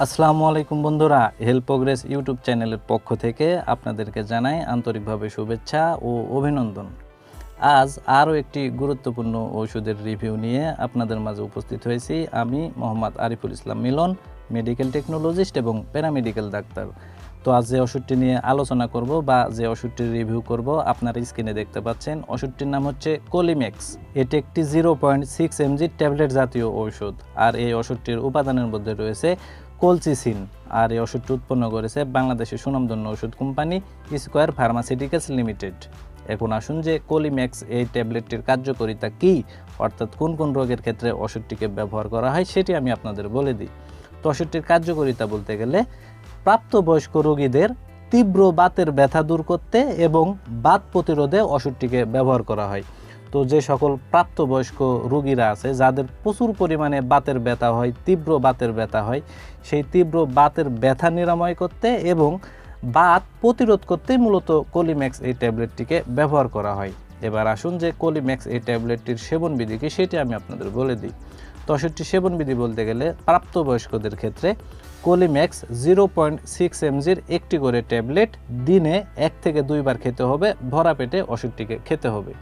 আসসালামু আলাইকুম বন্ধুরা, হেলথ প্রোগ্রেস ইউটিউব চ্যানেলের পক্ষ থেকে আপনাদেরকে জানাই আন্তরিকভাবে শুভেচ্ছা ও অভিনন্দন। আজ আরও একটি গুরুত্বপূর্ণ ওষুধের রিভিউ নিয়ে আপনাদের মাঝে উপস্থিত হয়েছি। আমি মোহাম্মদ আরিফুল ইসলাম মিলন, মেডিকেল টেকনোলজিস্ট এবং প্যারামেডিক্যাল ডাক্তার। তো আজ যে ওষুধটি নিয়ে আলোচনা করব বা যে ওষুধটির রিভিউ করব আপনারা স্ক্রিনে দেখতে পাচ্ছেন। ওষুধটির নাম হচ্ছে কোলিম্যাক্স। এটি একটি 0.6 mg ট্যাবলেট জাতীয় ওষুধ। আর এই ওষুধটির উপাদানের মধ্যে রয়েছে কলচিসিন। আর এই ওষুধটি উৎপন্ন করেছে বাংলাদেশের সুনামধন্য ওষুধ কোম্পানি স্কয়ার ফার্মাসিউটিক্যালস লিমিটেড। এখন আসুন যে কোলিম্যাক্স এই ট্যাবলেটটির কার্যকারিতা কী, অর্থাৎ কোন কোন রোগের ক্ষেত্রে ওষুধটিকে ব্যবহার করা হয় সেটি আমি আপনাদের বলে দিই। তো ওষুধটির কার্যকারিতা বলতে গেলে প্রাপ্তবয়স্ক রোগীদের তীব্র বাতের ব্যথা দূর করতে এবং বাত প্রতিরোধে ওষুধটিকে ব্যবহার করা হয়। তো যে সকল প্রাপ্তবয়স্ক রোগীরা আছে যাদের প্রচুর পরিমাণে বাতের ব্যথা হয়, তীব্র বাতের ব্যথা হয়, সেই তীব্র বাতের ব্যথা নিরাময় করতে এবং বাত প্রতিরোধ করতে মূলত কোলিম্যাক্স এই ট্যাবলেটটিকে ব্যবহার করা হয়। এবার আসুন যে কোলিম্যাক্স এই ট্যাবলেটটির সেবনবিধি কি সেটি আমি আপনাদের বলে দিই। তো ওষুধটি সেবনবিধি বলতে গেলে প্রাপ্তবয়স্কদের ক্ষেত্রে কোলিম্যাক্স 0.6 mgর একটি করে ট্যাবলেট দিনে 1 থেকে 2 বার খেতে হবে, ভরা পেটে ওষুধটিকে খেতে হবে।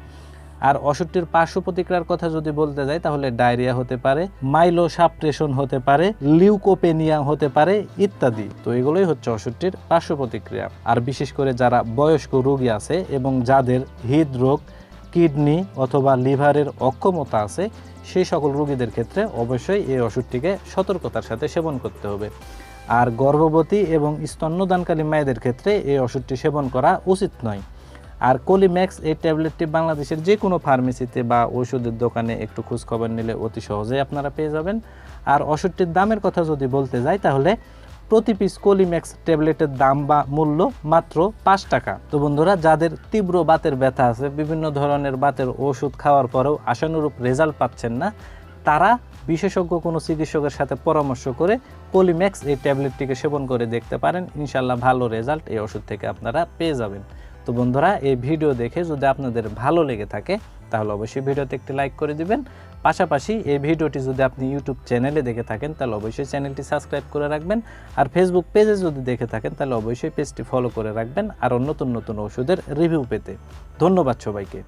আর ওষুধটির পার্শ্ব প্রতিক্রিয়ার কথা যদি বলতে যাই তাহলে ডায়রিয়া হতে পারে, মাইলোসাপ্রেশন হতে পারে, লিউকোপেনিয়া হতে পারে ইত্যাদি। তো এগুলোই হচ্ছে ওষুধটির পার্শ্ব প্রতিক্রিয়া। আর বিশেষ করে যারা বয়স্ক রোগী আছে এবং যাদের হৃদরোগ, কিডনি অথবা লিভারের অক্ষমতা আছে সেই সকল রোগীদের ক্ষেত্রে অবশ্যই এই ওষুধটিকে সতর্কতার সাথে সেবন করতে হবে। আর গর্ভবতী এবং স্তন্যদানকারী মায়েদের ক্ষেত্রে এই ওষুধটি সেবন করা উচিত নয়। আর কোলিম্যাক্স এই ট্যাবলেটটি বাংলাদেশের যে কোনো ফার্মেসিতে বা ওষুধের দোকানে একটু খোঁজখবর নিলে অতি সহজেই আপনারা পেয়ে যাবেন। আর ওষুধটির দামের কথা যদি বলতে যাই তাহলে প্রতি পিস কোলিম্যাক্স ট্যাবলেটের দাম বা মূল্য মাত্র 5 টাকা। তো বন্ধুরা, যাদের তীব্র বাতের ব্যথা আছে, বিভিন্ন ধরনের বাতের ওষুধ খাওয়ার পরেও আশানুরূপ রেজাল্ট পাচ্ছেন না, তারা বিশেষজ্ঞ কোনো চিকিৎসকের সাথে পরামর্শ করে কোলিম্যাক্স এই ট্যাবলেটটিকে সেবন করে দেখতে পারেন। ইনশাল্লাহ ভালো রেজাল্ট এই ওষুধ থেকে আপনারা পেয়ে যাবেন। তো বন্ধুরা, এই ভিডিও দেখে যদি আপনাদের ভালো লেগে থাকে তাহলে অবশ্যই ভিডিওতে একটি লাইক করে দিবেন। পাশাপাশি এই ভিডিওটি যদি আপনি ইউটিউব চ্যানেলে দেখে থাকেন তাহলে অবশ্যই চ্যানেলটি সাবস্ক্রাইব করে রাখবেন। আর ফেসবুক পেজে যদি দেখে থাকেন তাহলে অবশ্যই পেজটি ফলো করে রাখবেন আরও নতুন নতুন ওষুধের রিভিউ পেতে। ধন্যবাদ সবাইকে।